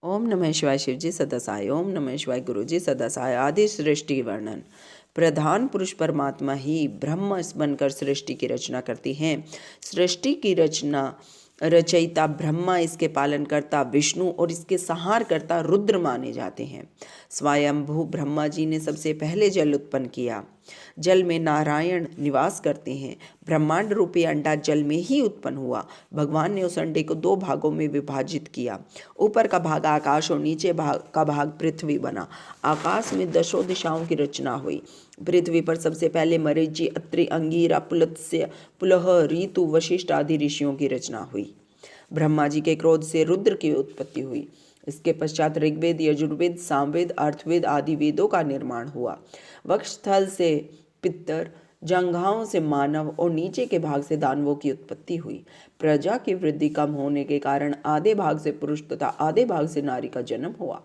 ओम नमः शिवाय शिवजी सदासाय। ओम नमः शिवाय गुरुजी सदासाय। आदि सृष्टि वर्णन। प्रधान पुरुष परमात्मा ही ब्रह्म बनकर सृष्टि की रचना करती हैं। सृष्टि की रचना रचयिता ब्रह्मा, इसके पालनकर्ता विष्णु और इसके संहारकर्ता रुद्र माने जाते हैं। स्वयंभू ब्रह्मा जी ने सबसे पहले जल उत्पन्न किया। जल में नारायण निवास करते हैं। ब्रह्मांड रूपी अंडा जल में ही उत्पन्न हुआ। भगवान ने उस अंडे को दो भागों में विभाजित किया। ऊपर का भाग आकाश और नीचे का भाग पृथ्वी बना। आकाश में दशों दिशाओं की रचना हुई। पृथ्वी पर सबसे पहले मरीचि, अत्रि, अंगीरा, पुलत्स्य, पुलह, ऋतु, वशिष्ठ आदि ऋषियों की रचना हुई। ब्रह्मा जी के क्रोध से रुद्र की उत्पत्ति हुई। इसके पश्चात ऋग्वेद, यजुर्वेद, सामवेद, अर्थवेद आदि वेदों का निर्माण हुआ। वक्षस्थल से पितर, जंघाओं से मानव और नीचे के भाग से दानवों की उत्पत्ति हुई। प्रजा की वृद्धि कम होने के कारण आधे भाग से पुरुष तथा आधे भाग से नारी का जन्म हुआ।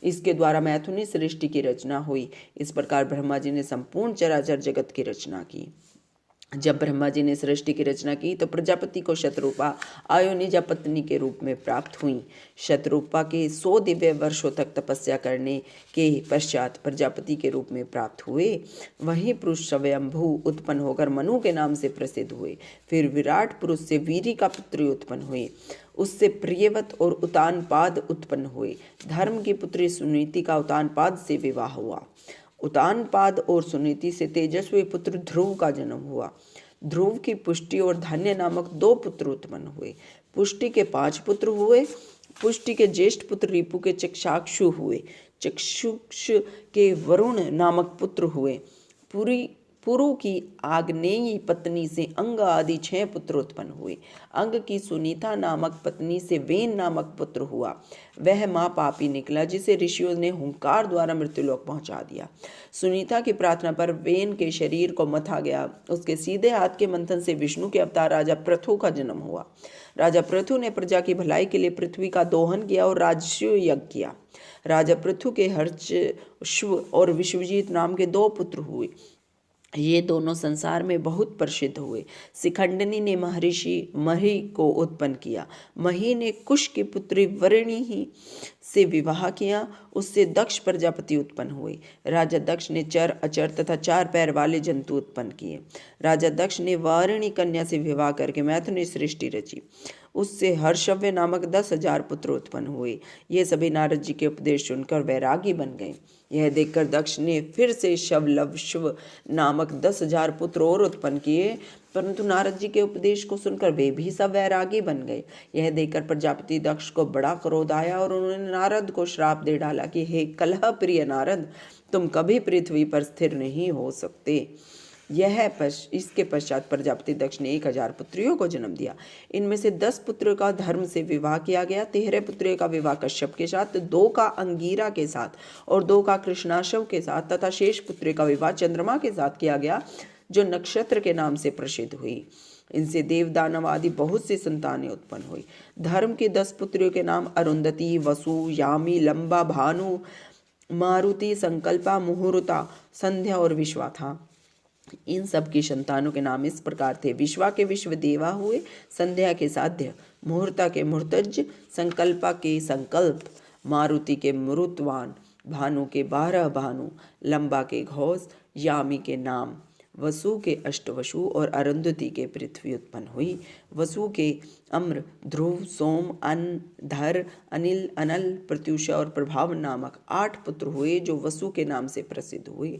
इसके द्वारा मैथुनी सृष्टि की रचना हुई। इस प्रकार ब्रह्मा जी ने संपूर्ण चराचर जगत की रचना की। जब ब्रह्मा जी ने सृष्टि की रचना की तो प्रजापति को शतरूपा आयोनिजा पत्नी के रूप में प्राप्त हुई। शतरूपा के 100 दिव्य वर्षों तक तपस्या करने के पश्चात प्रजापति के रूप में प्राप्त हुए। वहीं पुरुष स्वयंभू उत्पन्न होकर मनु के नाम से प्रसिद्ध हुए। फिर विराट पुरुष से वीरी का पुत्री उत्पन्न हुई। उससे प्रियवत और उतानपाद उत्पन्न हुए। धर्म की पुत्री सुनीति का उतानपाद से विवाह हुआ। उतानपाद और सुनीति से तेजस्वी पुत्र ध्रुव का जन्म हुआ। ध्रुव की पुष्टि और धन्य नामक 2 पुत्र उत्पन्न हुए। पुष्टि के 5 पुत्र हुए। पुष्टि के ज्येष्ठ पुत्र रिपु के चक्षाक्षु हुए। चक्षुष के वरुण नामक पुत्र हुए। पुरु की आग्नेयी पत्नी से अंग आदि 6 पुत्र उत्पन्न हुए। अंग की सुनीता नामक पत्नी से वेन नामक पुत्र हुआ। वह माँ पापी निकला, जिसे ऋषियों ने हुंकार द्वारा मृत्युलोक पहुंचा दिया। सुनीता की प्रार्थना पर वेन के शरीर को मथा गया। उसके सीधे हाथ के मंथन से विष्णु के अवतार राजा पृथु का जन्म हुआ। राजा पृथु ने प्रजा की भलाई के लिए पृथ्वी का दोहन किया और राजस्व यज्ञ किया। राजा पृथु के हर्षश्व और विश्वजीत नाम के 2 पुत्र हुए। ये दोनों संसार में बहुत प्रसिद्ध हुए। शिखंडनी ने महर्षि मही को उत्पन्न किया। मही ने कुश की पुत्री वरिणी ही से विवाह किया। उससे दक्ष प्रजापति उत्पन्न हुए। राजा दक्ष ने चर, अचर तथा 4 पैर वाले जंतु उत्पन्न किए। राजा दक्ष ने वारिणी कन्या से विवाह करके मैथुनी सृष्टि रची। उससे हर्षव्य नामक 10,000 पुत्र उत्पन्न हुए। ये सभी नारद जी के उपदेश सुनकर वैरागी बन गए। यह देखकर दक्ष ने फिर से शवलवश्व नामक 10,000 पुत्र और उत्पन्न किए, परंतु नारद जी के उपदेश को सुनकर वे भी सब वैरागी बन गए। यह देखकर प्रजापति दक्ष को बड़ा क्रोध आया और उन्होंने नारद को श्राप दे डाला कि हे कलह प्रिय नारद, तुम कभी पृथ्वी पर स्थिर नहीं हो सकते। इसके पश्चात प्रजापति दक्ष ने 1,000 पुत्रियों को जन्म दिया। इनमें से 10 पुत्रों का धर्म से विवाह किया गया। 13 पुत्रियों का विवाह कश्यप के साथ, 2 का अंगीरा के साथ और 2 का कृष्णाशव के साथ तथा शेष पुत्री का विवाह चंद्रमा के साथ किया गया, जो नक्षत्र के नाम से प्रसिद्ध हुई। इनसे देव दानव आदि बहुत सी संतानें उत्पन्न हुई। धर्म की 10 पुत्रियों के नाम अरुंधति, वसु, यामी, लंबा, भानु, मारुति, संकल्पा, मुहूर्ता, संध्या और विश्वा था। इन सब की संतानों के नाम इस प्रकार थे। विश्वा के विश्वदेवा हुए, संध्या के साध्य, मुहूर्ता के मुहूर्तज, संकल्पा के संकल्प, मारुति के मरुतवान, भानु के 12 भानु, लंबा के घोष, यामी के नाम, वसु के अष्टवसु और अरुंधति के पृथ्वी उत्पन्न हुई। वसु के अम्र, ध्रुव, सोम, अन, धर, अनिल, अनल, प्रत्युषा और प्रभाव नामक 8 पुत्र हुए, जो वसु के नाम से प्रसिद्ध हुए।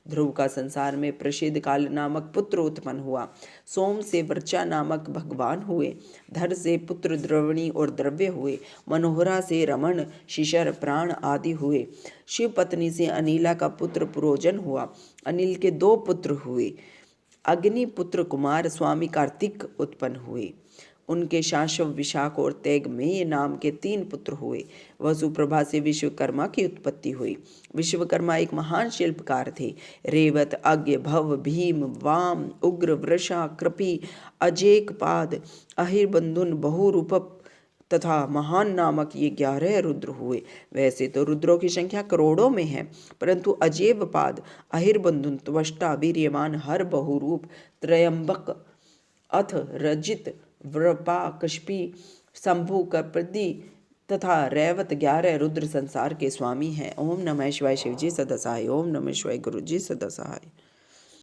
ध्रुव का संसार में प्रसिद्ध काल नामक पुत्र उत्पन्न हुआ। सोम से वर्चा नामक भगवान हुए। धर से पुत्र द्रवणी और द्रव्य हुए। मनोहरा से रमण, शिशर, प्राण आदि हुए। शिव पत्नी से अनिला का पुत्र पुरोजन हुआ। अनिल के 2 पुत्र हुए। अग्नि पुत्र कुमार स्वामी कार्तिक उत्पन्न हुए। उनके शाशव, विशाख और तेगमेय नाम के 3 पुत्र हुए। वसुप्रभा से विश्वकर्मा की उत्पत्ति हुई। विश्वकर्मा एक महान शिल्पकार थे। रेवत, अज्ञ, भव, भीम, वाम, उग्र, वृषा, कृपि, अजेकपाद, अहिर्बंधुन, बहुरूप तथा महान नामक ये 11 रुद्र हुए। वैसे तो रुद्रों की संख्या करोड़ों में है, परंतु अजेवपाद, अहिर्बंधुन, त्वष्टा, वीर्यमान, हर, बहुरूप, त्रयंबक, अथ, रजित, वृपा, कश्पी, शंभु, कपदी तथा रैवत 11 रुद्र संसार के स्वामी हैं। ओम नमः शिवाय शिव जी सदा सहाय। ओम नमः शिवाय गुरु जी सदा सहाय।